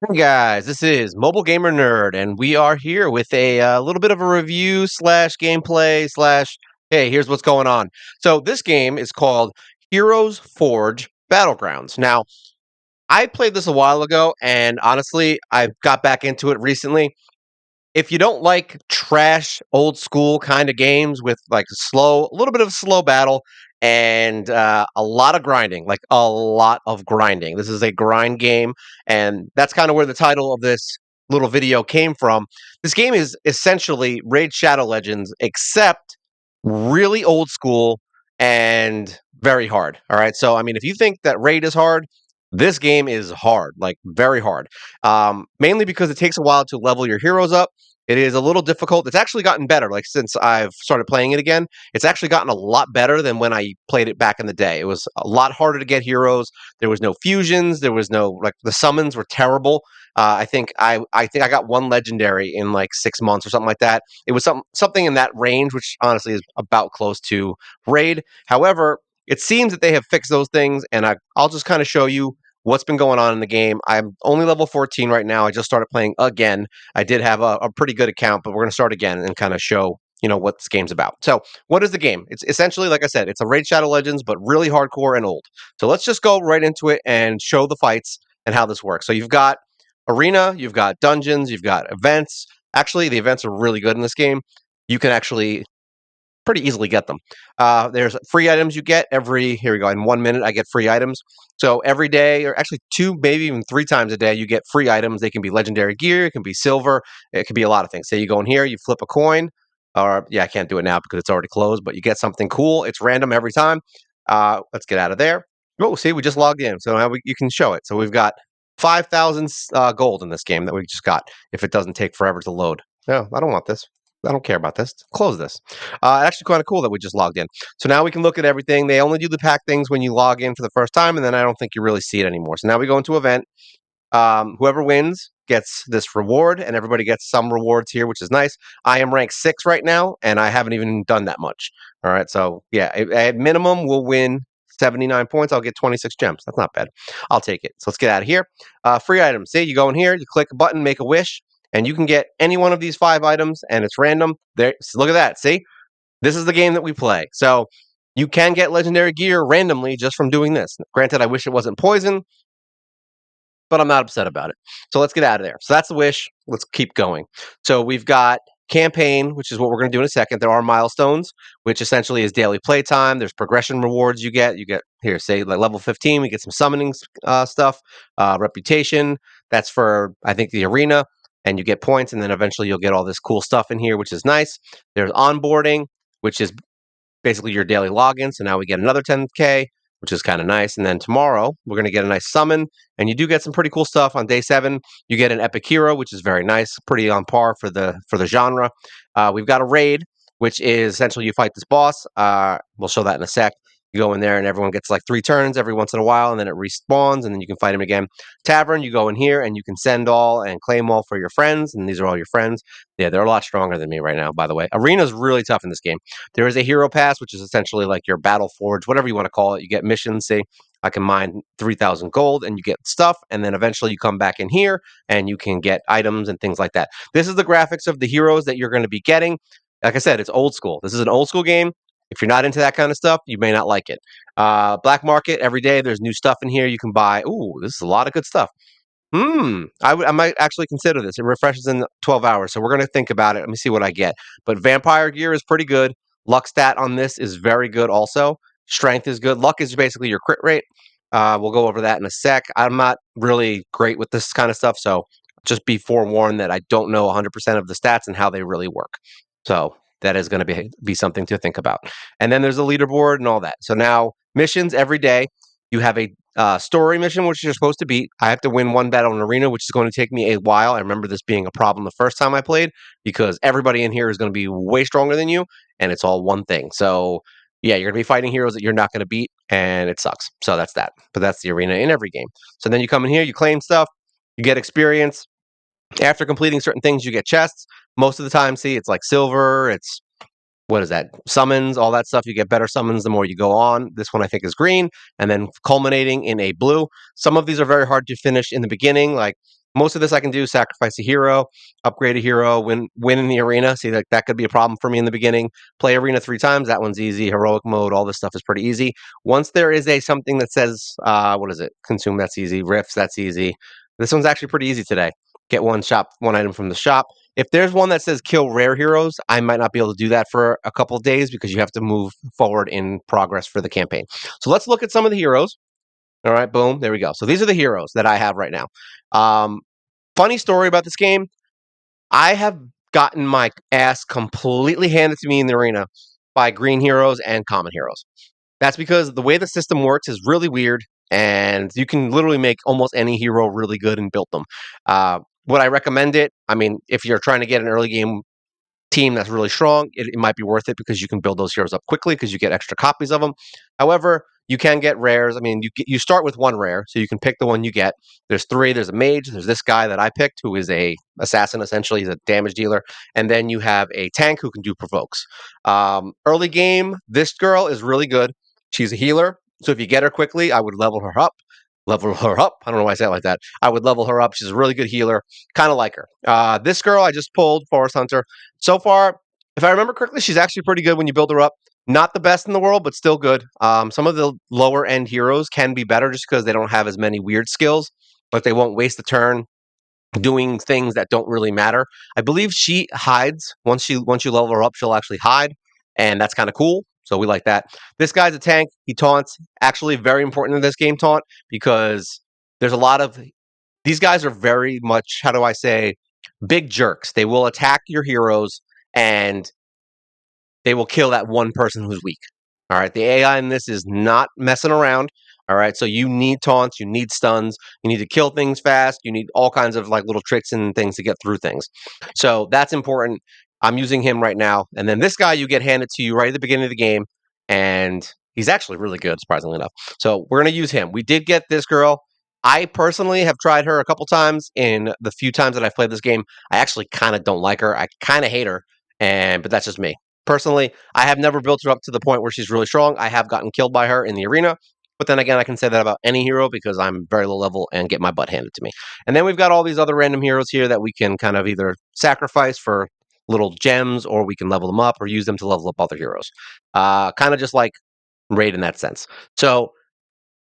Hey guys, this is MobileGamerNerd, and we are here with a little bit of a review slash gameplay slash. Hey, here's what's going on. So this game is called Heroes Forge Battlegrounds. Now, I played this a while ago, and honestly, I got back into it recently. If you don't like trash, old school kind of games with like a little bit of slow battle and a lot of grinding, like a lot of grinding. This is a grind game, and that's kind of where the title of this little video came from. This game is essentially Raid Shadow Legends, except really old school and very hard. All right. So, I mean, if you think that Raid is hard, this game is hard, like very hard. Mainly because it takes a while to level your heroes up. It is a little difficult. It's actually gotten better. Like since I've started playing it again, it's actually gotten a lot better than when I played it back in the day. It was a lot harder to get heroes. There was no fusions. There was no like the summons were terrible. I think I got one legendary in like 6 months or something like that. It was something in that range, which honestly is about close to raid. However, it seems that they have fixed those things, and I'll just kind of show you what's been going on in the game. I'm only level 14 right now. I just started playing again. I did have a pretty good account, but we're going to start again and kind of show what this game's about. So, what is the game? It's essentially, like I said, it's a Raid Shadow Legends, but really hardcore and old. So let's just go right into it and show the fights and how this works. So you've got arena, you've got dungeons, you've got events. Actually, the events are really good in this game. You can actually pretty easily get them. There's free items you get here we go. In 1 minute, I get free items. So every day, or actually two, maybe even three times a day, you get free items. They can be legendary gear, it can be silver, it can be a lot of things. Say you go in here, you flip a coin, or yeah, I can't do it now because it's already closed, but you get something cool. It's random every time. Let's get out of there. Oh, see, we just logged in. So now you can show it. So we've got 5,000 gold in this game that we just got if it doesn't take forever to load. No, I don't want this. I don't care about this. Close this. Actually, kind of cool that we just logged in. So now we can look at everything. They only do the pack things when you log in for the first time, and then I don't think you really see it anymore. So now we go into event. Whoever wins gets this reward, and everybody gets some rewards here, which is nice. I am ranked 6 right now, and I haven't even done that much. All right, so yeah, at minimum, we'll win 79 points. I'll get 26 gems. That's not bad. I'll take it. So let's get out of here. Free items. See, you go in here, you click a button, make a wish, and you can get any one of these 5 items, and it's random. There, so look at that. See, this is the game that we play. So you can get legendary gear randomly just from doing this. Granted, I wish it wasn't poison, but I'm not upset about it. So let's get out of there. So that's the wish. Let's keep going. So we've got campaign, which is what we're going to do in a second. There are milestones, which essentially is daily playtime. There's progression rewards you get. You get here, say like level 15, we get some summoning stuff. Reputation, that's for I think the arena, and you get points, and then eventually you'll get all this cool stuff in here, which is nice. There's onboarding, which is basically your daily login. So now we get another 10K, which is kind of nice. And then tomorrow we're going to get a nice summon, and you do get some pretty cool stuff on day 7. You get an epic hero, which is very nice, pretty on par for the genre. We've got a raid, which is essentially you fight this boss. We'll show that in a sec. You go in there and everyone gets like 3 turns every once in a while, and then it respawns, and then you can fight him again. Tavern, you go in here and you can send all and claim all for your friends, and these are all your friends. Yeah, they're a lot stronger than me right now, by the way. Arena's really tough in this game. There is a hero pass, which is essentially like your battle forge, whatever you want to call it. You get missions. Say, I can mine 3,000 gold and you get stuff. And then eventually you come back in here and you can get items and things like that. This is the graphics of the heroes that you're going to be getting. Like I said, it's old school. This is an old school game. If you're not into that kind of stuff, you may not like it. Black market, every day there's new stuff in here you can buy. Ooh, this is a lot of good stuff. I might actually consider this. It refreshes in 12 hours, so we're gonna think about it. Let me see what I get. But vampire gear is pretty good. Luck stat on this is very good also. Strength is good. Luck is basically your crit rate. We'll go over that in a sec. I'm not really great with this kind of stuff, so just be forewarned that I don't know 100% of the stats and how they really work. So that is going to be something to think about. And then there's a leaderboard and all that. So now missions every day. You have a story mission, which you're supposed to beat. I have to win one battle in arena, which is going to take me a while. I remember this being a problem the first time I played because everybody in here is going to be way stronger than you, and it's all one thing. So yeah, you're going to be fighting heroes that you're not going to beat, and it sucks. So that's that. But that's the arena in every game. So then you come in here, you claim stuff, you get experience. After completing certain things, you get chests. Most of the time, see, it's like silver, it's what is that? Summons, all that stuff. You get better summons the more you go on. This one I think is green, and then culminating in a blue. Some of these are very hard to finish in the beginning. Like Most of this I can do: sacrifice a hero, upgrade a hero, win in the arena. See, like that could be a problem for me in the beginning. Play arena 3 times. That one's easy. Heroic mode, all this stuff is pretty easy. Once there is a something that says, what is it? Consume. That's easy. Rifts. That's easy. This one's actually pretty easy today. Get one item from the shop. If there's one that says kill rare heroes, I might not be able to do that for a couple of days because you have to move forward in progress for the campaign. So let's look at some of the heroes. All right, boom, there we go. So these are the heroes that I have right now. Um, Funny story about this game. I have gotten my ass completely handed to me in the arena by green heroes and common heroes. That's because the way the system works is really weird, and you can literally make almost any hero really good and build them. Would I recommend it? I mean, if you're trying to get an early game team that's really strong, it might be worth it because you can build those heroes up quickly because you get extra copies of them. However, you can get rares. I mean, you start with one rare, so you can pick the one you get. There's three. There's a mage. There's this guy that I picked, who is a assassin. Essentially, he's a damage dealer. And then you have a tank who can do provokes. Early game, this girl is really good. She's a healer, so if you get her quickly, I would level her up. Level her up. I don't know why I say it like that. I would level her up. She's a really good healer. Kind of like her. This girl I just pulled, Forest Hunter. So far, if I remember correctly, she's actually pretty good when you build her up. Not the best in the world, but still good. Some of the lower end heroes can be better just because they don't have as many weird skills, but they won't waste a turn doing things that don't really matter. I believe she hides once you level her up, she'll actually hide, and that's kind of cool. So we like that. This guy's a tank. He taunts. Actually, very important in this game, taunt, because there's a lot of these guys are very much, how do I say, big jerks. They will attack your heroes and they will kill that one person who's weak. All right. The AI in this is not messing around. All right. So you need taunts, you need stuns, you need to kill things fast, you need all kinds of like little tricks and things to get through things. So that's important. I'm using him right now. And then this guy you get handed to you right at the beginning of the game. And he's actually really good, surprisingly enough. So we're going to use him. We did get this girl. I personally have tried her a couple times. In the few times that I've played this game, I actually kind of don't like her. I kind of hate her. But that's just me. Personally, I have never built her up to the point where she's really strong. I have gotten killed by her in the arena. But then again, I can say that about any hero because I'm very low level and get my butt handed to me. And then we've got all these other random heroes here that we can kind of either sacrifice for little gems or we can level them up or use them to level up other heroes. Kind of just like Raid in that sense. So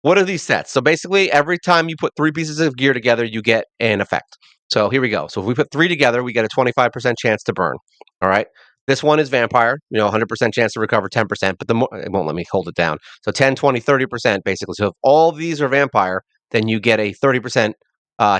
what are these sets? So basically, every time you put 3 pieces of gear together, you get an effect. So here we go. So if we put 3 together, we get a 25% chance to burn. All right. This one is vampire, 100% chance to recover 10%, but it won't let me hold it down. So 10, 20, 30% basically. So if all these are vampire, then you get a 30%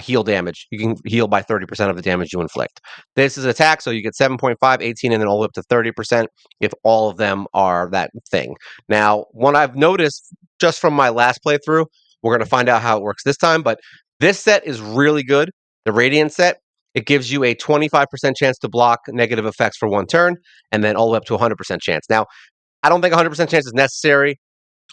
heal damage. You can heal by 30% of the damage you inflict. This is attack, so you get 7.5, 18, and then all the way up to 30% if all of them are that thing. Now, what I've noticed just from my last playthrough, we're going to find out how it works this time, but this set is really good. The Radiant set, it gives you a 25% chance to block negative effects for one turn, and then all the way up to 100% chance. Now, I don't think 100% chance is necessary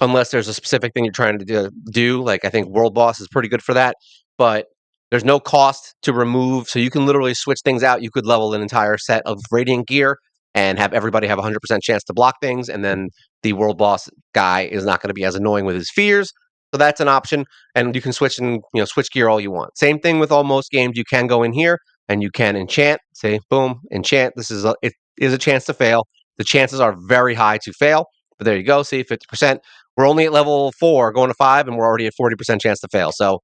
unless there's a specific thing you're trying to do. Like I think World Boss is pretty good for that, but there's no cost to remove, so you can literally switch things out. You could level an entire set of Radiant gear and have everybody have 100% chance to block things, and then the World Boss guy is not going to be as annoying with his fears. So that's an option, and you can switch and switch gear all you want. Same thing with almost games. You can go in here and you can enchant. Say boom, enchant. It is a chance to fail. The chances are very high to fail, but there you go. See, 50%. We're only at level 4, going to 5, and we're already at 40% chance to fail. So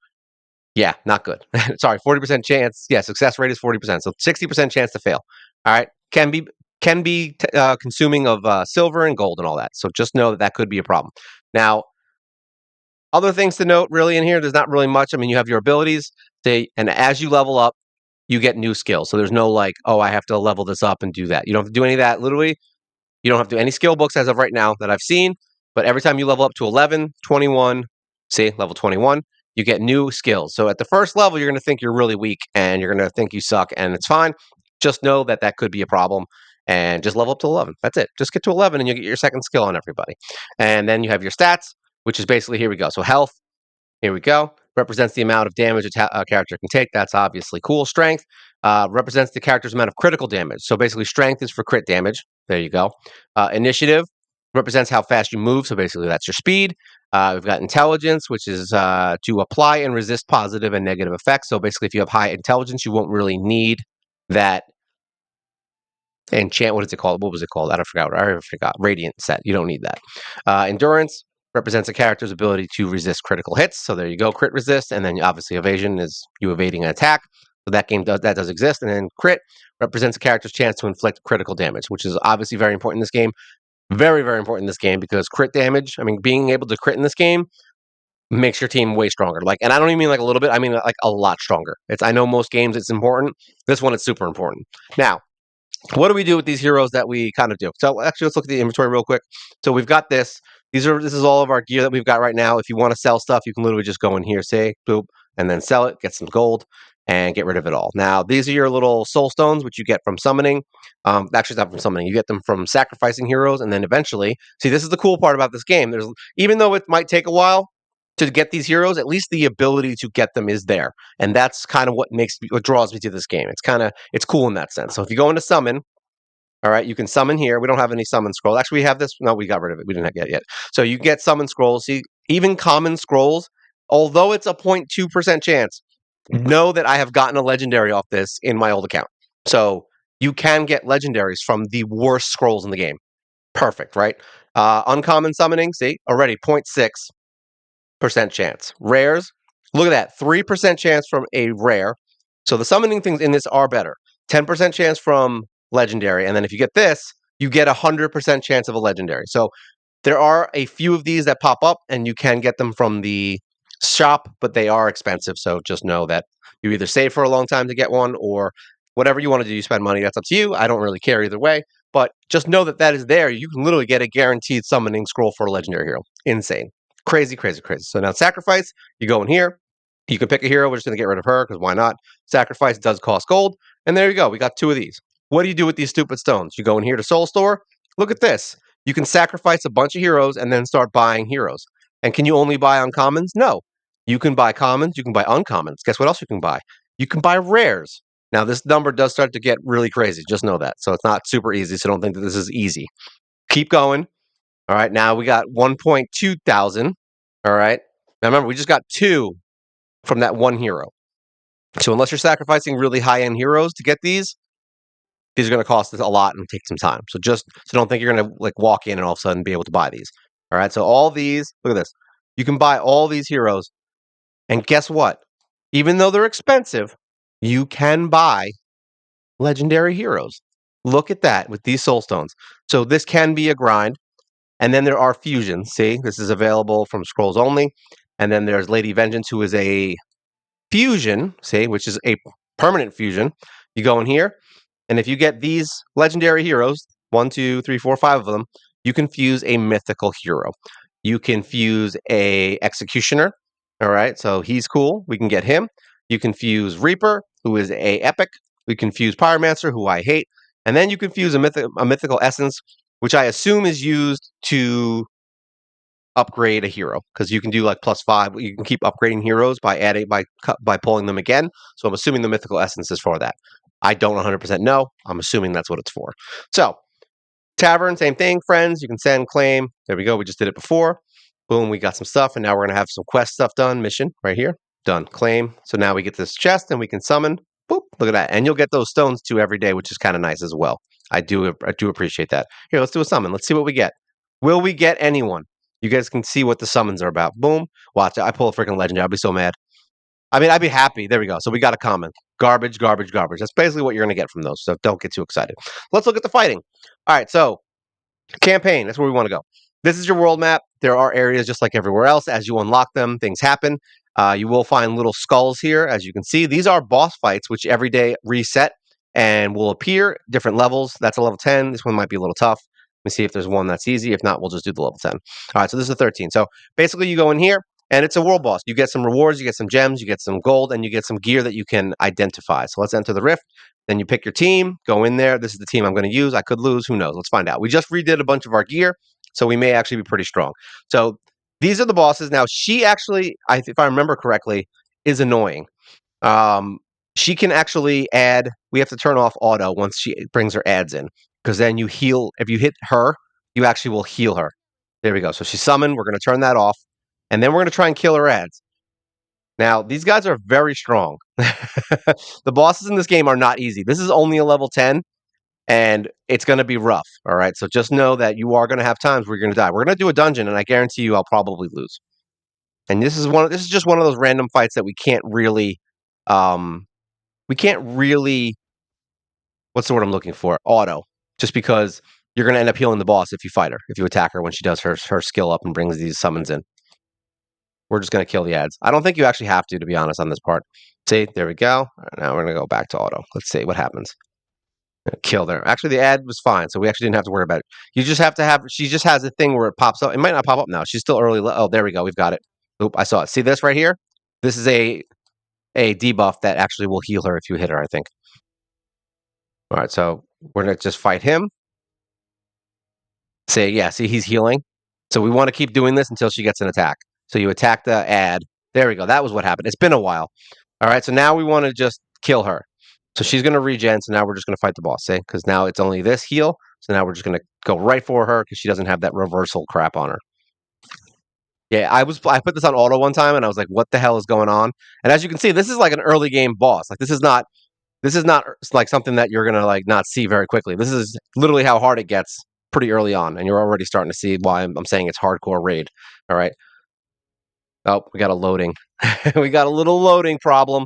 yeah, not good. Sorry, 40% chance. Yeah, success rate is 40%. So 60% chance to fail. All right, can be consuming of silver and gold and all that. So just know that that could be a problem. Now, other things to note really in here, there's not really much. I mean, you have your abilities, and as you level up, you get new skills. So there's no like, oh, I have to level this up and do that. You don't have to do any of that. Literally, you don't have to do any skill books as of right now that I've seen, but every time you level up to 11, 21, see, level 21, you get new skills. So at the first level, you're going to think you're really weak and you're going to think you suck, and it's fine. Just know that that could be a problem and just level up to 11. That's it. Just get to 11 and you get your second skill on everybody. And then you have your stats, which is basically here we go. So health, here we go. Represents the amount of damage a character can take. That's obviously cool. Strength represents the character's amount of critical damage. So basically, strength is for crit damage. There you go. Initiative. represents how fast you move. So basically, that's your speed. We've got intelligence, which is to apply and resist positive and negative effects. So basically, if you have high intelligence, you won't really need that enchant. What is it called? What was it called? I forgot. Radiant set. You don't need that. Endurance represents a character's ability to resist critical hits. So there you go, crit resist, and then obviously evasion is you evading an attack. So that does exist. And then crit represents a character's chance to inflict critical damage, which is obviously very important in this game. Very, very important in this game because crit damage, I mean, being able to crit in this game makes your team way stronger. Like, and I don't even mean like a little bit, I mean like a lot stronger. I know most games it's important. This one it's super important. Now, what do we do with these heroes that we kind of do? So actually, let's look at the inventory real quick. So we've got this. This is all of our gear that we've got right now. If you want to sell stuff, you can literally just go in here, say boop, and then sell it, get some gold, and get rid of it all. Now, these are your little soul stones, which you get from summoning. Actually, it's not from summoning. You get them from sacrificing heroes, and then eventually, see, this is the cool part about this game. There's even though it might take a while to get these heroes, at least the ability to get them is there, and that's kind of what draws me to this game. It's cool in that sense. So if you go into summon, all right, you can summon here. We don't have any summon scroll. Actually, we have this. No, we got rid of it. We didn't get it yet. So you get summon scrolls. See, even common scrolls, although it's a 0.2% chance, know that I have gotten a legendary off this in my old account. So you can get legendaries from the worst scrolls in the game. Perfect, right? Uncommon summoning, see, already 0.6% chance. Rares, look at that, 3% chance from a rare. So the summoning things in this are better. 10% chance from legendary. And then if you get this, you get 100% chance of a legendary. So there are a few of these that pop up, and you can get them from the shop, but they are expensive. So just know that you either save for a long time to get one, or whatever you want to do, you spend money. That's up to you. I don't really care either way. But just know that that is there. You can literally get a guaranteed summoning scroll for a legendary hero. Insane. Crazy, crazy, crazy. So now sacrifice, you go in here. You can pick a hero. We're just going to get rid of her because why not? Sacrifice does cost gold. And there you go. We got 2 of these. What do you do with these stupid stones? You go in here to Soul Store. Look at this. You can sacrifice a bunch of heroes and then start buying heroes. And can you only buy uncommons? No. You can buy commons. You can buy uncommons. Guess what else you can buy? You can buy rares. Now, this number does start to get really crazy. Just know that. So it's not super easy. So don't think that this is easy. Keep going. All right. Now we got 1.2 thousand. All right. Now remember, we just got 2 from that one hero. So unless you're sacrificing really high-end heroes to get these are going to cost us a lot and take some time. So don't think you're going to like walk in and all of a sudden be able to buy these. All right. So all these, look at this. You can buy all these heroes, and guess what? Even though they're expensive, you can buy legendary heroes. Look at that with these soul stones. So this can be a grind. And then there are fusions. See, this is available from scrolls only. And then there's Lady Vengeance, who is a fusion, see, which is a permanent fusion. You go in here, and if you get these legendary heroes, 1, 2, 3, 4, 5 of them, you can fuse a mythical hero. You can fuse a executioner. All right, so he's cool. We can get him. You can fuse Reaper, who is a epic. We can fuse Pyromancer, who I hate, and then you can fuse a mythical essence, which I assume is used to upgrade a hero because you can do like +5. You can keep upgrading heroes by adding by pulling them again. So I'm assuming the mythical essence is for that. I don't 100% know. I'm assuming that's what it's for. So tavern, same thing. Friends, you can send, claim. There we go. We just did it before. Boom, we got some stuff, and now we're gonna have some quest stuff done. Mission right here, done. Claim. So now we get this chest, and we can summon. Boop, look at that, and you'll get those stones too every day, which is kind of nice as well. I do appreciate that. Here, let's do a summon. Let's see what we get. Will we get anyone? You guys can see what the summons are about. Boom. Watch it. I pull a freaking legendary. I'll be so mad. I mean, I'd be happy. There we go. So we got a common. Garbage, garbage, garbage. That's basically what you're going to get from those. So don't get too excited. Let's look at the fighting. All right. So campaign. That's where we want to go. This is your world map. There are areas just like everywhere else. As you unlock them, things happen. You will find little skulls here. As you can see, these are boss fights, which every day reset and will appear different levels. That's a level 10. This one might be a little tough. Let me see if there's one that's easy. If not, we'll just do the level 10. All right, so this is a 13. So basically you go in here and it's a world boss. You get some rewards, you get some gems, you get some gold, and you get some gear that you can identify. So let's enter the rift. Then you pick your team, go in there. This is the team I'm going to use. I could lose. Who knows? Let's find out. We just redid a bunch of our gear, so we may actually be pretty strong. So these are the bosses. Now, she actually, if I remember correctly, is annoying. She can actually add, we have to turn off auto once she brings her ads in, because then you heal. If you hit her, you actually will heal her. There we go. So she's summoned. We're going to turn that off. And then we're going to try and kill her ads. Now, these guys are very strong. The bosses in this game are not easy. This is only a level 10, and it's going to be rough. All right. So just know that you are going to have times where you're going to die. We're going to do a dungeon, and I guarantee you I'll probably lose. And this is just one of those random fights that um we can't really what's the word I'm looking for? Auto. Just because you're going to end up healing the boss if you fight her, if you attack her when she does her skill up and brings these summons in. We're just going to kill the ads. I don't think you actually have to be honest, on this part. See, there we go. All right, now we're going to go back to auto. Let's see what happens. Kill there. Actually, the ad was fine, so we actually didn't have to worry about it. You just have to have. She just has a thing where it pops up. It might not pop up now. She's still early. Oh, there we go. We've got it. Oop, I saw it. See this right here? This is a debuff that actually will heal her if you hit her, I think. All right, so we're going to just fight him. Say, yeah, see, he's healing. So we want to keep doing this until she gets an attack. So you attack the ad. There we go. That was what happened. It's been a while. All right, so now we want to just kill her. So she's going to regen, so now we're just going to fight the boss, see? Because now it's only this heal, so now we're just going to go right for her because she doesn't have that reversal crap on her. Yeah, I put this on auto one time, and I was like, what the hell is going on? And as you can see, this is like an early game boss. Like, this is not like something that you're gonna like not see very quickly. This is literally how hard it gets pretty early on, and you're already starting to see why I'm saying it's hardcore raid. All right. Oh, we got a loading. We got a little loading problem.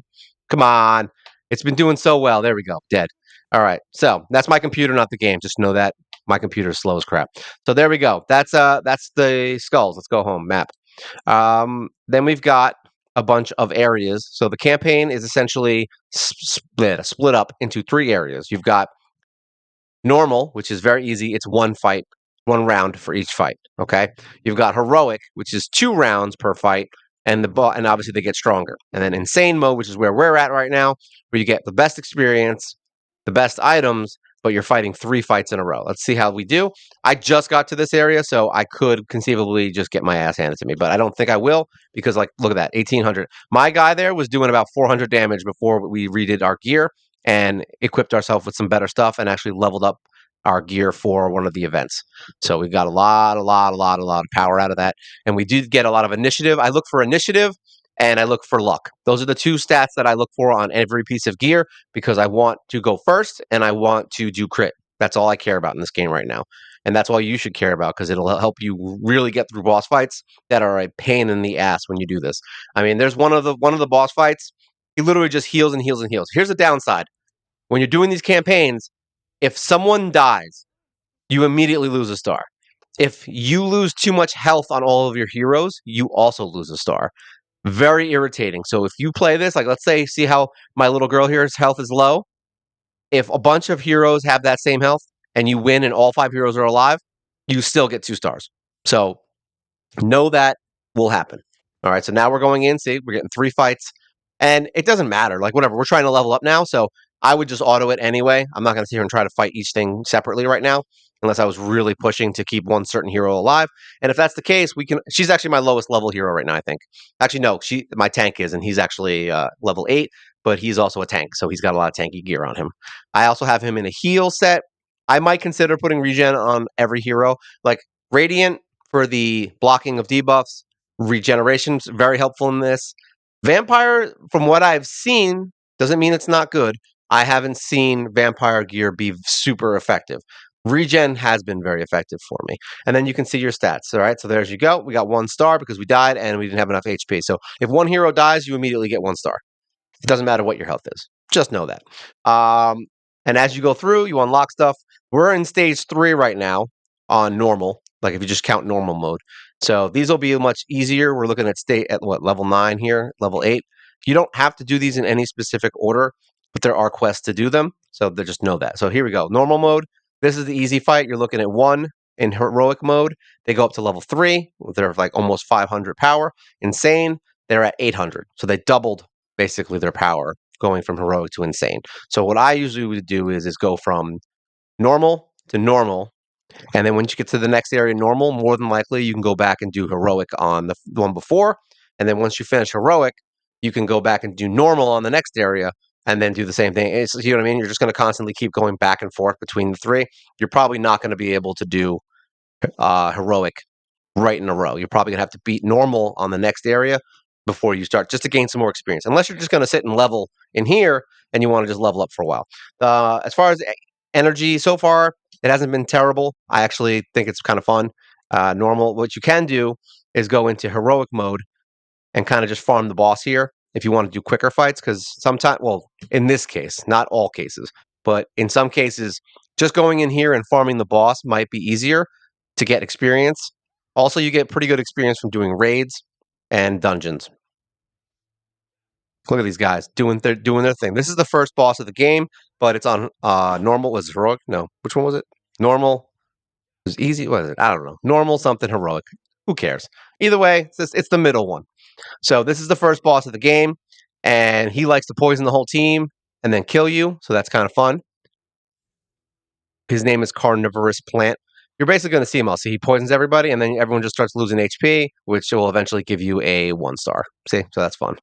Come on. It's been doing so well. There we go. Dead. All right. So that's my computer, not the game. Just know that my computer is slow as crap. So there we go. That's the skulls. Let's go home. Map. Then we've got a bunch of areas. So the campaign is essentially split up into 3 areas. You've got normal, which is very easy. It's one fight, one round for each fight. Okay. You've got heroic, which is 2 rounds per fight, and and obviously they get stronger. And then insane mode, which is where we're at right now, where you get the best experience, the best items, but you're fighting 3 fights in a row. Let's see how we do. I just got to this area, so I could conceivably just get my ass handed to me, but I don't think I will because, like, look at that, 1800. My guy there was doing about 400 damage before we redid our gear and equipped ourselves with some better stuff and actually leveled up our gear for one of the events. So we got a lot of power out of that. And we did get a lot of initiative. I look for initiative and I look for luck. Those are the 2 stats that I look for on every piece of gear because I want to go first and I want to do crit. That's all I care about in this game right now. And that's all you should care about because it'll help you really get through boss fights that are a pain in the ass when you do this. I mean, there's one of the boss fights, he literally just heals and heals and heals. Here's the downside. When you're doing these campaigns, if someone dies, you immediately lose a star. If you lose too much health on all of your heroes, you also lose a star. Very irritating. So if you play this, like let's say, see how my little girl here's health is low. If a bunch of heroes have that same health and you win and all 5 heroes are alive, you still get 2 stars. So know that will happen. All right. So now we're going in. See, we're getting 3 fights. And it doesn't matter. Like, whatever. We're trying to level up now. So I would just auto it anyway. I'm not going to sit here and try to fight each thing separately right now, unless I was really pushing to keep one certain hero alive. And if that's the case, we can. She's actually my lowest level hero right now, I think. Actually, no, my tank is, and he's actually level 8, but he's also a tank. So he's got a lot of tanky gear on him. I also have him in a heal set. I might consider putting regen on every hero. Like, Radiant for the blocking of debuffs. Regeneration's very helpful in this. Vampire, from what I've seen, doesn't mean it's not good. I haven't seen vampire gear be super effective. Regen has been very effective for me. And then you can see your stats. All right. So there's you go. We got 1 star because we died and we didn't have enough HP. So if one hero dies, you immediately get 1 star. It doesn't matter what your health is. Just know that. And as you go through, you unlock stuff. We're in stage 3 right now on normal. Like if you just count normal mode. So these will be much easier. We're looking at state at what, level 9 here, level 8. You don't have to do these in any specific order, but there are quests to do them. So they just know that. So here we go. Normal mode. This is the easy fight. You're looking at 1 in heroic mode. They go up to level 3. They're like almost 500 power. Insane. They're at 800. So they doubled basically their power going from heroic to insane. So what I usually would do is go from normal to normal. And then once you get to the next area, normal, more than likely you can go back and do heroic on the one before. And then once you finish heroic, you can go back and do normal on the next area and then do the same thing. You know what I mean? You're just going to constantly keep going back and forth between the 3. You're probably not going to be able to do heroic right in a row. You're probably gonna have to beat normal on the next area before you start, just to gain some more experience. Unless you're just gonna sit and level in here and you want to just level up for a while. As far as energy, so far it hasn't been terrible. I actually think it's kind of fun. Normal. What you can do is go into heroic mode and kind of just farm the boss here if you want to do quicker fights. Because sometimes, well, in this case, not all cases, but in some cases, just going in here and farming the boss might be easier to get experience. Also, you get pretty good experience from doing raids and dungeons. Look at these guys doing their thing. This is the first boss of the game, but it's on normal. Was it heroic? No, which one was it? Normal. It was easy. What is it? I don't know. Normal something heroic. Who cares? Either way, it's the middle one. So this is the first boss of the game, and he likes to poison the whole team and then kill you. So that's kind of fun. His name is Carnivorous Plant. You're basically going to see him. I'll see he poisons everybody, and then everyone just starts losing HP, which will eventually give you a 1 star. See, so that's fun.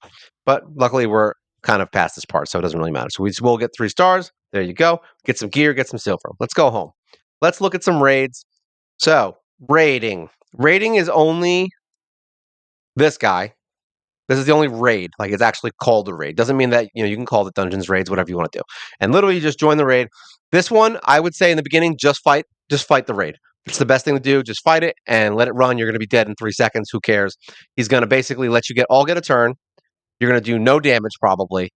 But luckily, we're kind of past this part, so it doesn't really matter. So we will get 3 stars. There you go. Get some gear, get some silver. Let's go home. Let's look at some raids. So raiding. Raiding is only this guy. This is the only raid. Like, it's actually called a raid. Doesn't mean that, you can call it dungeons, raids, whatever you want to do. And literally, you just join the raid. This one, I would say in the beginning, just fight the raid. It's the best thing to do. Just fight it and let it run. You're going to be dead in 3 seconds. Who cares? He's going to basically let you get a turn. You're going to do no damage probably,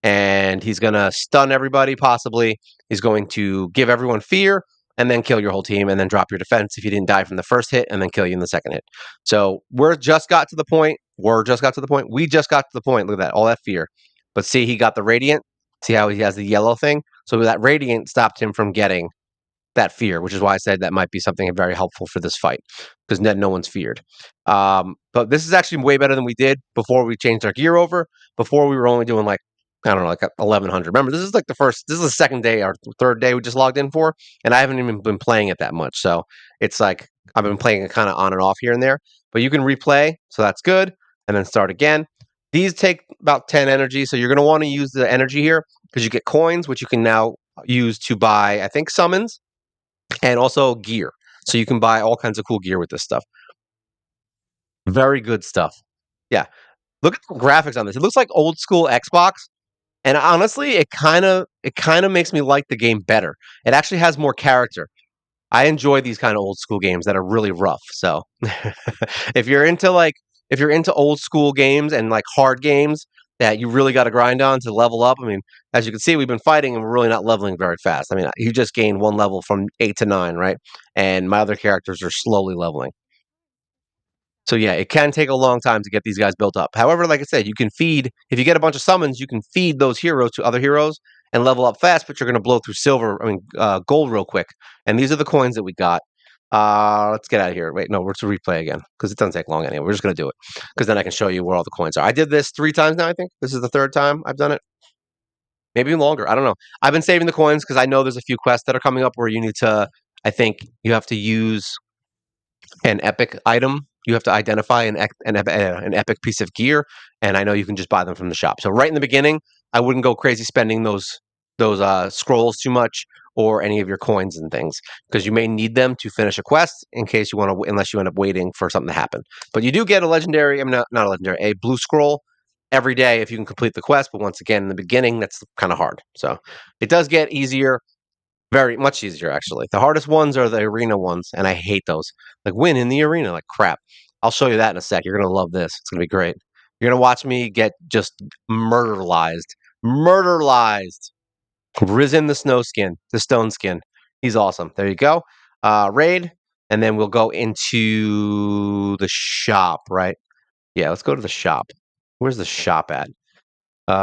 and he's going to stun everybody possibly. He's going to give everyone fear and then kill your whole team and then drop your defense if you didn't die from the first hit and then kill you in the second hit. So we just got to the point. We just got to the point. Look at that. All that fear. But see, he got the radiant. See how he has the yellow thing? So that radiant stopped him from getting that fear, which is why I said that might be something very helpful for this fight, because no one's feared. But this is actually way better than we did before we changed our gear over. Before we were only doing like, I don't know, like 1100. Remember, this is the second day or third day we just logged in for, and I haven't even been playing it that much. So it's like I've been playing it kind of on and off here and there. But you can replay, so that's good, and then start again. These take about 10 energy, so you're going to want to use the energy here because you get coins, which you can now use to buy, I think, summons and also gear. So you can buy all kinds of cool gear with this stuff. Very good stuff. Yeah. Look at the graphics on this. It looks like old school Xbox. And honestly, it kind of makes me like the game better. It actually has more character. I enjoy these kind of old school games that are really rough. So if you're into old school games and like hard games that you really got to grind on to level up, I mean, as you can see, we've been fighting and we're really not leveling very fast. I mean, you just gained 1 level from 8 to 9, right? And my other characters are slowly leveling. So yeah, it can take a long time to get these guys built up. However, like I said, you can feed, if you get a bunch of summons, you can feed those heroes to other heroes and level up fast, but you're going to blow through gold real quick. And these are the coins that we got. Let's get out of here. Wait, no, we're to replay again because it doesn't take long anyway. We're just going to do it because then I can show you where all the coins are. I did this 3 times now, I think. This is the third time I've done it. Maybe longer. I don't know. I've been saving the coins because I know there's a few quests that are coming up where you need to, I think you have to use an epic item. You have to identify an epic piece of gear, and I know you can just buy them from the shop. So right in the beginning, I wouldn't go crazy spending those scrolls too much or any of your coins and things because you may need them to finish a quest in case you want to, unless you end up waiting for something to happen. But you do get a legendary, I mean, not a legendary, a blue scroll every day if you can complete the quest. But once again, in the beginning, that's kind of hard. So it does get easier, very much easier, actually. The hardest ones are the arena ones, and I hate those. Like, win in the arena, like crap. I'll show you that in a sec. You're going to love this. It's going to be great. You're going to watch me get just murderized. Murderized. Risen the snow skin, the stone skin. He's awesome. There you go. Raid, and then we'll go into the shop, right? Yeah, let's go to the shop. Where's the shop at?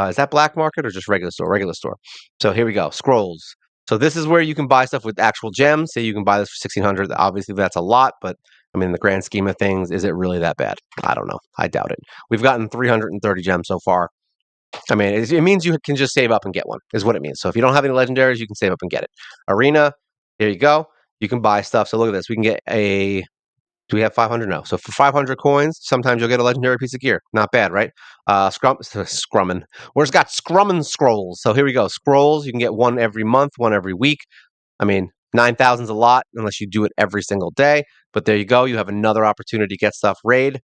Is that black market or just regular store? Regular store. So here we go. Scrolls. So this is where you can buy stuff with actual gems. Say you can buy this for 1,600. Obviously, that's a lot, but I mean, in the grand scheme of things, is it really that bad? I don't know. I doubt it. We've gotten 330 gems so far. I mean, it means you can just save up and get one, is what it means. So if you don't have any legendaries, you can save up and get it. Arena, there you go. You can buy stuff. So look at this. We can get a, do we have 500? No. So for 500 coins, sometimes you'll get a legendary piece of gear. Not bad, right? Scrummin. Where's got Scrummin scrolls? So here we go. Scrolls, you can get one every month, one every week. I mean, 9,000's a lot unless you do it every single day. But there you go. You have another opportunity to get stuff raid.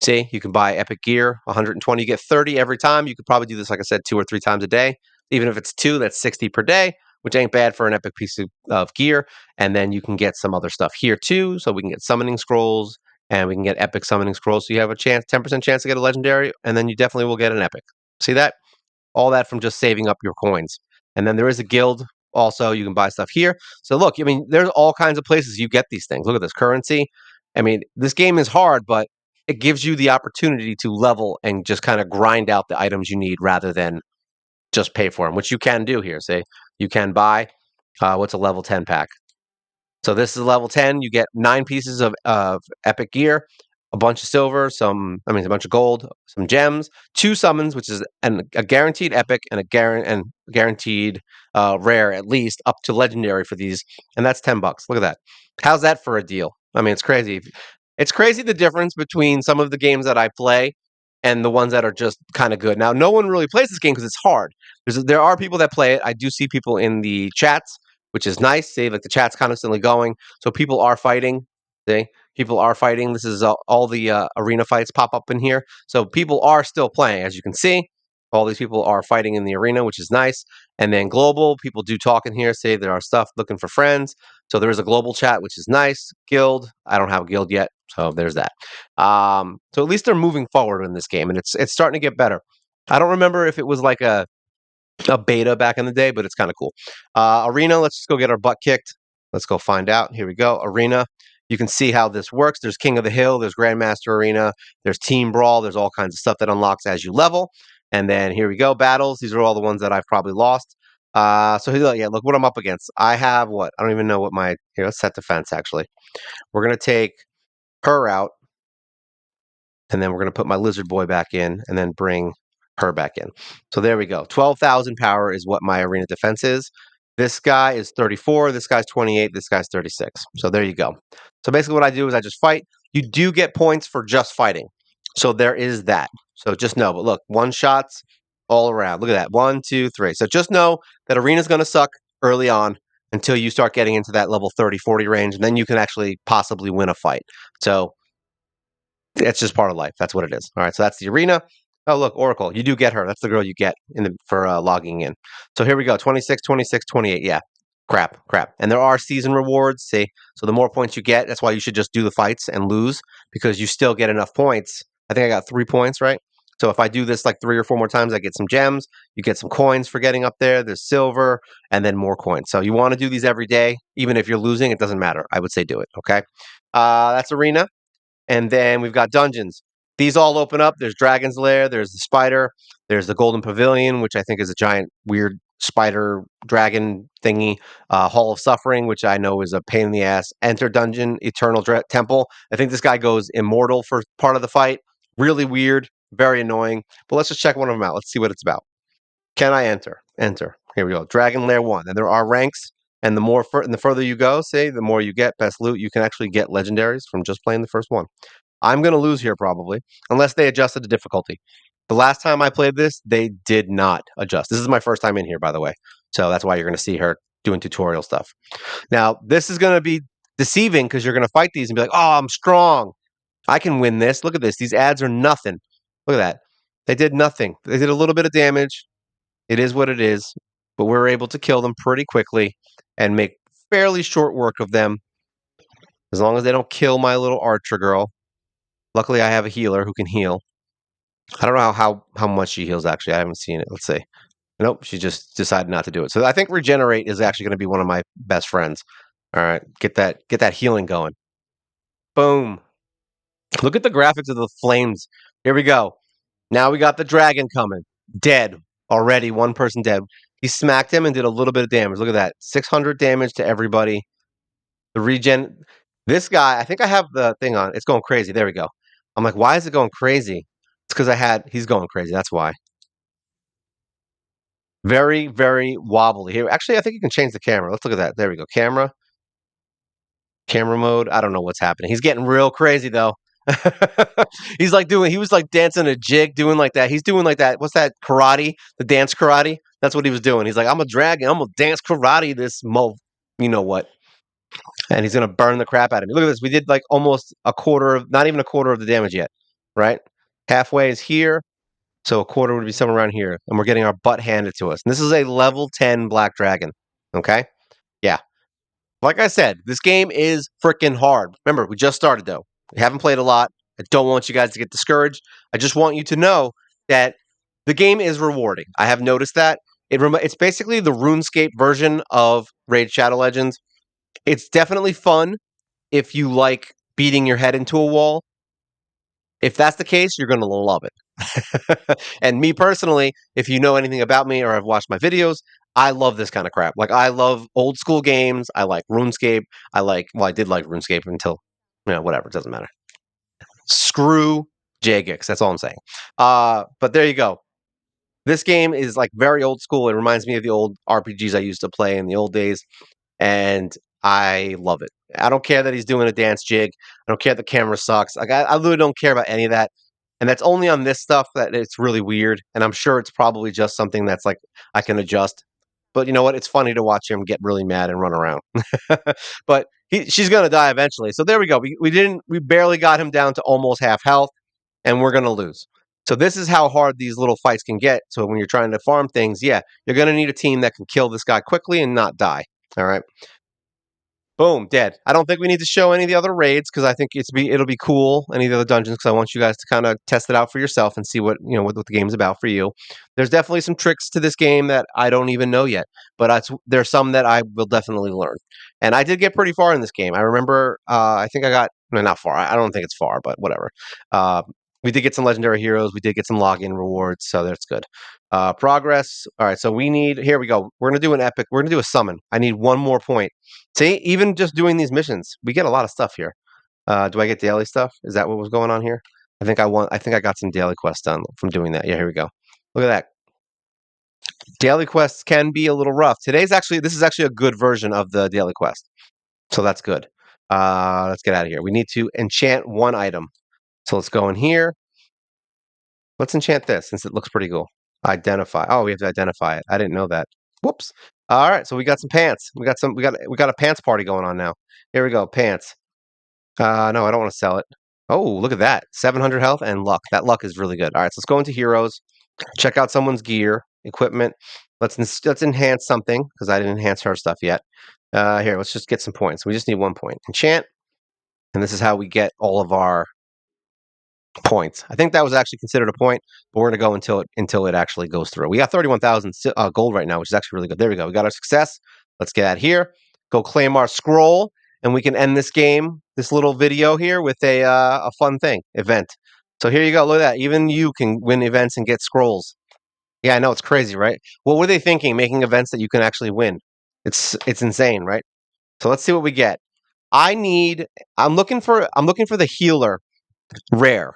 See, you can buy epic gear, 120, you get 30 every time. You could probably do this, like I said, 2 or 3 times a day. Even if it's 2, that's 60 per day, which ain't bad for an epic piece of gear. And then you can get some other stuff here too. So we can get summoning scrolls and we can get epic summoning scrolls. So you have a chance, 10% chance to get a legendary, and then you definitely will get an epic. See that? All that from just saving up your coins. And then there is a guild also. You can buy stuff here. So look, I mean, there's all kinds of places you get these things. Look at this currency. I mean, this game is hard, but it gives you the opportunity to level and just kind of grind out the items you need rather than just pay for them, which you can do here. Say you can buy what's a level 10 pack. So this is level 10. You get 9 pieces of epic gear, a bunch of silver, a bunch of gold, some gems, 2 summons, which is a guaranteed epic and guaranteed rare at least up to legendary for these, and that's $10. Look at that. How's that for a deal? I mean, it's crazy. It's crazy the difference between some of the games that I play and the ones that are just kind of good. Now, no one really plays this game because it's hard. There are people that play it. I do see people in the chats, which is nice. See, like the chat's constantly going, so people are fighting. See, people are fighting. This is all the arena fights pop up in here, so people are still playing. As you can see, all these people are fighting in the arena, which is nice. And then global people do talk in here. Say there are stuff looking for friends. So there is a global chat, which is nice. Guild. I don't have a guild yet, so there's that. So at least they're moving forward in this game, and it's starting to get better. I don't remember if it was like a beta back in the day, but it's kind of cool. Arena, let's just go get our butt kicked. Let's go find out. Here we go. Arena. You can see how this works. There's King of the Hill, there's Grandmaster Arena, there's Team Brawl, there's all kinds of stuff that unlocks as you level. And then here we go, battles. These are all the ones that I've probably lost. So yeah, look what I'm up against. I have what? I don't even know what my here, let's set defense actually. We're gonna take her out, and then we're gonna put my lizard boy back in, and then bring her back in. So there we go. 12,000 power is what my arena defense is. This guy is 34, this guy's 28, this guy's 36. So there you go. So basically what I do is I just fight. You do get points for just fighting. So there is that. So just know, but look, one shots all around. Look at that. 1, 2, 3. So just know that arena's going to suck early on until you start getting into that level 30, 40 range, and then you can actually possibly win a fight. So it's just part of life. That's what it is. All right. So that's the arena. Oh, look, Oracle. You do get her. That's the girl you get for logging in. So here we go. 26, 26, 28. Yeah. Crap. And there are season rewards. See, so the more points you get, that's why you should just do the fights and lose because you still get enough points. I think I got 3 points, right? So if I do this like 3 or 4 more times, I get some gems. You get some coins for getting up there. There's silver and then more coins. So you want to do these every day. Even if you're losing, it doesn't matter. I would say do it. Okay. That's arena. And then we've got dungeons. These all open up. There's Dragon's Lair. There's the Spider. There's the Golden Pavilion, which I think is a giant, weird spider dragon thingy. Hall of Suffering, which I know is a pain in the ass. Enter Dungeon, Eternal Temple. I think this guy goes immortal for part of the fight. Really weird, very annoying. But let's just check one of them out. Let's see what it's about. Can I enter? Enter. Here we go. Dragon Lair 1. And there are ranks. And the further you go, say, the more you get, best loot. You can actually get legendaries from just playing the first one. I'm going to lose here probably, unless they adjusted the difficulty. The last time I played this, they did not adjust. This is my first time in here, by the way. So that's why you're going to see her doing tutorial stuff. Now, this is going to be deceiving because you're going to fight these and be like, oh, I'm strong. I can win this. Look at this. These ads are nothing. Look at that. They did nothing. They did a little bit of damage. It is what it is. But we're able to kill them pretty quickly and make fairly short work of them. As long as they don't kill my little archer girl. Luckily, I have a healer who can heal. I don't know how much she heals, actually. I haven't seen it. Let's see. Nope, she just decided not to do it. So I think Regenerate is actually going to be one of my best friends. All right, get that healing going. Boom. Look at the graphics of the flames. Here we go. Now we got the dragon coming. Dead. Already, one person dead. He smacked him and did a little bit of damage. Look at that. 600 damage to everybody. The regen. This guy, I think I have the thing on. It's going crazy. There we go. I'm like, why is it going crazy? It's because he's going crazy. That's why. Very, very wobbly here. Actually, I think you can change the camera. Let's look at that. There we go. Camera mode. I don't know what's happening. He's getting real crazy though. He was like dancing a jig, doing like that. He's doing like that. What's that karate? The dance karate? That's what he was doing. He's like, I'm a dragon. I'm gonna dance karate you know what. and he's gonna burn the crap out of me. Look at this. We did like almost a quarter of, not even a quarter of the damage yet, right? Halfway is here, so a quarter would be somewhere around here, and we're getting our butt handed to us. And this is a level 10 black dragon. Okay, yeah. Like I said, this game is freaking hard. Remember, we just started though. We haven't played a lot. I don't want you guys to get discouraged. I just want you to know that the game is rewarding. I have noticed that. It's basically the RuneScape version of Raid Shadow Legends. It's definitely fun if you like beating your head into a wall. If that's the case, you're going to love it. And me personally, if you know anything about me or have watched my videos, I love this kind of crap. Like I love old school games. I like RuneScape. I did like RuneScape until, whatever. It doesn't matter. Screw Jagex. That's all I'm saying. But there you go. This game is like very old school. It reminds me of the old RPGs I used to play in the old days, and I love it. I don't care that he's doing a dance jig. I don't care that the camera sucks. Like I really don't care about any of that. And that's only on this stuff that it's really weird. And I'm sure it's probably just something that's like I can adjust. But you know what? It's funny to watch him get really mad and run around. But she's gonna die eventually. So there we go. We barely got him down to almost half health, and we're gonna lose. So this is how hard these little fights can get. So when you're trying to farm things, yeah, you're gonna need a team that can kill this guy quickly and not die. All right. Boom, dead. I don't think we need to show any of the other raids because I think it'll be cool. Any of the other dungeons because I want you guys to kind of test it out for yourself and see what the game's about for you. There's definitely some tricks to this game that I don't even know yet, but there's some that I will definitely learn. And I did get pretty far in this game. I remember, I think I got not far. I don't think it's far, but whatever. Uh, we did get some legendary heroes. We did get some login rewards, so that's good. Progress. All right, so we need. Here we go. We're gonna do an epic. We're gonna do a summon. I need one more point. See, even just doing these missions, we get a lot of stuff here. Do I get daily stuff? Is that what was going on here? I think I got some daily quests done from doing that. Yeah, here we go. Look at that. Daily quests can be a little rough. This is actually a good version of the daily quest. So that's good. Let's get out of here. We need to enchant one item. So let's go in here. Let's enchant this since it looks pretty cool. Identify. Oh, we have to identify it. I didn't know that. Whoops. All right, so we got some pants. We got a pants party going on now. Here we go, pants. No, I don't want to sell it. Oh, look at that. 700 health and luck. That luck is really good. All right, so let's go into heroes. Check out someone's gear, equipment. Let's enhance something because I didn't enhance her stuff yet. Here, let's just get some points. We just need 1 point. Enchant, and this is how we get all of our points. I think that was actually considered a point, but we're going to go until it actually goes through. We got 31,000 gold right now, which is actually really good. There we go. We got our success. Let's get out here. Go claim our scroll, and we can end this game, this little video here, with a fun event. So here you go. Look at that. Even you can win events and get scrolls. Yeah, I know it's crazy, right? What were they thinking, making events that you can actually win? It's insane, right? So let's see what we get. I'm looking for the healer rare.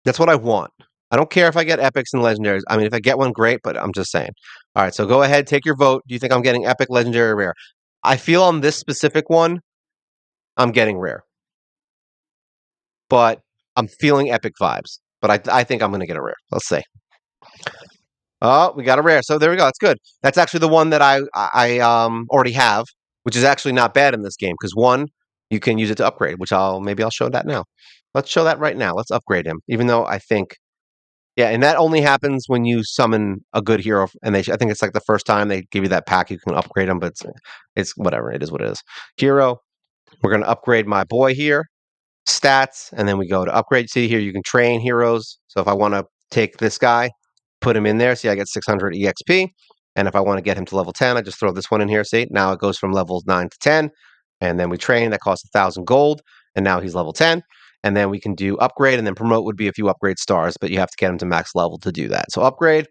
That's what I want. I don't care if I get epics and legendaries. I mean, if I get one, great, but I'm just saying. All right, so go ahead, take your vote. Do you think I'm getting epic, legendary, or rare? I feel on this specific one, I'm getting rare. But I'm feeling epic vibes. But I think I'm going to get a rare. Let's see. Oh, we got a rare. So there we go. That's good. That's actually the one that I already have, which is actually not bad in this game because one, you can use it to upgrade, which maybe I'll show that now. Let's show that right now. Let's upgrade him, even though I think. Yeah, and that only happens when you summon a good hero, and I think it's like the first time they give you that pack, you can upgrade them, but it's whatever. It is what it is. Hero, we're going to upgrade my boy here. Stats, and then we go to upgrade. See here, you can train heroes. So if I want to take this guy, put him in there. See, I get 600 EXP. And if I want to get him to level 10, I just throw this one in here. See, now it goes from levels 9 to 10. And then we train. That costs 1,000 gold. And now he's level 10. And then we can do upgrade, and then promote would be if you upgrade stars, but you have to get him to max level to do that. So upgrade,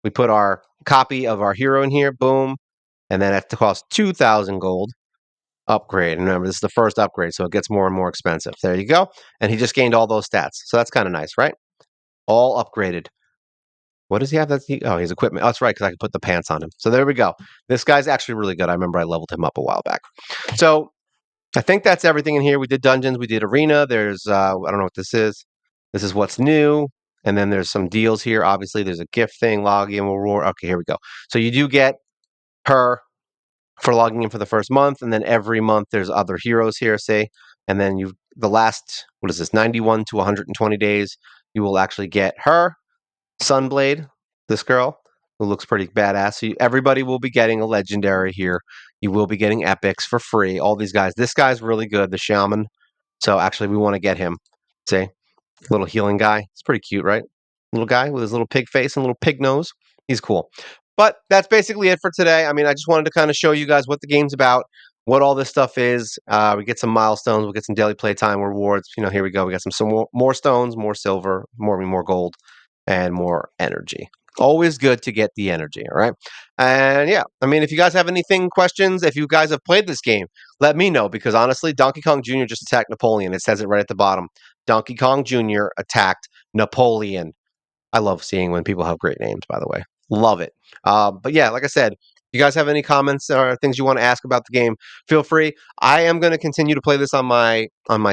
we put our copy of our hero in here, boom, and then it costs 2,000 gold. Upgrade, and remember, this is the first upgrade, so it gets more and more expensive. There you go, and he just gained all those stats, so that's kind of nice, right? All upgraded. What does he have? His equipment. Oh, that's right, because I can put the pants on him. So there we go. This guy's actually really good. I remember I leveled him up a while back. So I think that's everything in here. We did dungeons, we did arena. There's I don't know what this is. This is what's new. And then there's some deals here. Obviously, there's a gift thing, login, reward. Okay, here we go. So you do get her for logging in for the first month, and then every month there's other heroes here, say, and then the last, what is this, 91 to 120 days, you will actually get her, Sunblade, this girl, who looks pretty badass. So everybody will be getting a legendary here. You will be getting epics for free. All these guys. This guy's really good, the shaman. So actually, we want to get him. See, little healing guy. It's pretty cute, right? Little guy with his little pig face and little pig nose. He's cool. But that's basically it for today. I mean, I just wanted to kind of show you guys what the game's about, what all this stuff is. We get some milestones. We'll get some daily playtime rewards. Here we go. We got some more stones, more silver, more gold, and more energy. Always good to get the energy, all right? And yeah, I mean, if you guys have anything, questions, if you guys have played this game, let me know, because honestly, Donkey Kong Jr. just attacked Napoleon. It says it right at the bottom. Donkey Kong Jr. attacked Napoleon. I love seeing when people have great names, by the way. Love it. But yeah, like I said, if you guys have any comments or things you want to ask about the game, feel free. I am going to continue to play this on my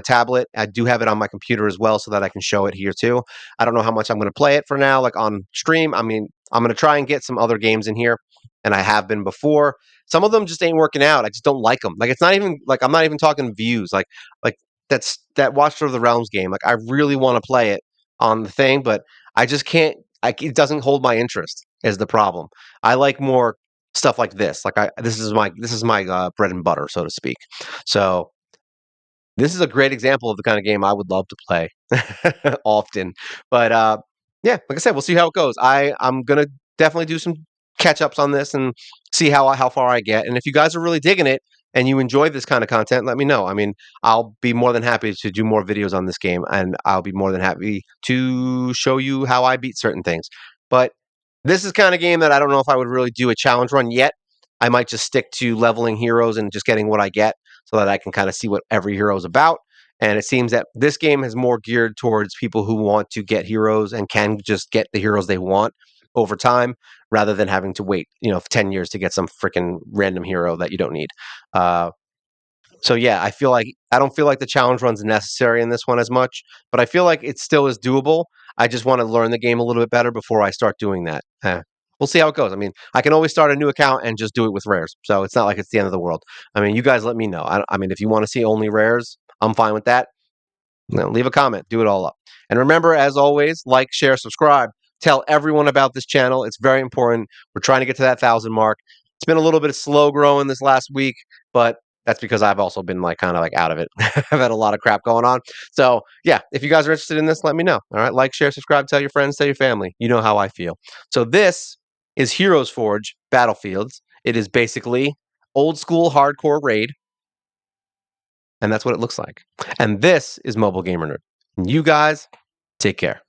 tablet. I do have it on my computer as well, so that I can show it here too. I don't know how much I'm going to play it for now, like on stream. I mean, I'm going to try and get some other games in here, and I have been before. Some of them just ain't working out. I just don't like them. Like, it's not even like, I'm not even talking views. Like that Watch of the Realms game. Like, I really want to play it on the thing, but I just can't. It doesn't hold my interest. Is the problem? I like more stuff like this. Like, this is my bread and butter, so to speak. So this is a great example of the kind of game I would love to play often. But yeah, like I said, we'll see how it goes. I'm gonna definitely do some catch ups on this and see how far I get. And if you guys are really digging it and you enjoy this kind of content, let me know. I mean, I'll be more than happy to do more videos on this game, and I'll be more than happy to show you how I beat certain things. But this is kind of game that I don't know if I would really do a challenge run yet. I might just stick to leveling heroes and just getting what I get, so that I can kind of see what every hero is about. And it seems that this game is more geared towards people who want to get heroes and can just get the heroes they want over time, rather than having to wait, 10 years to get some freaking random hero that you don't need. Uh, so yeah, I don't feel like the challenge run's necessary in this one as much, but I feel like it still is doable. I just want to learn the game a little bit better before I start doing that. We'll see how it goes. I mean, I can always start a new account and just do it with rares, so it's not like it's the end of the world. I mean, you guys let me know. I mean, if you want to see only rares, I'm fine with that. Leave a comment, do it all up. And remember, as always, like, share, subscribe. Tell everyone about this channel. It's very important. We're trying to get to that 1,000 mark. It's been a little bit slow growing this last week, but that's because I've also been kind of out of it. I've had a lot of crap going on. So yeah, if you guys are interested in this, let me know. All right, like, share, subscribe, tell your friends, tell your family. You know how I feel. So this is Heroes Forge Battlefields. It is basically old school hardcore raid, and that's what it looks like. And this is Mobile Gamer Nerd. You guys take care.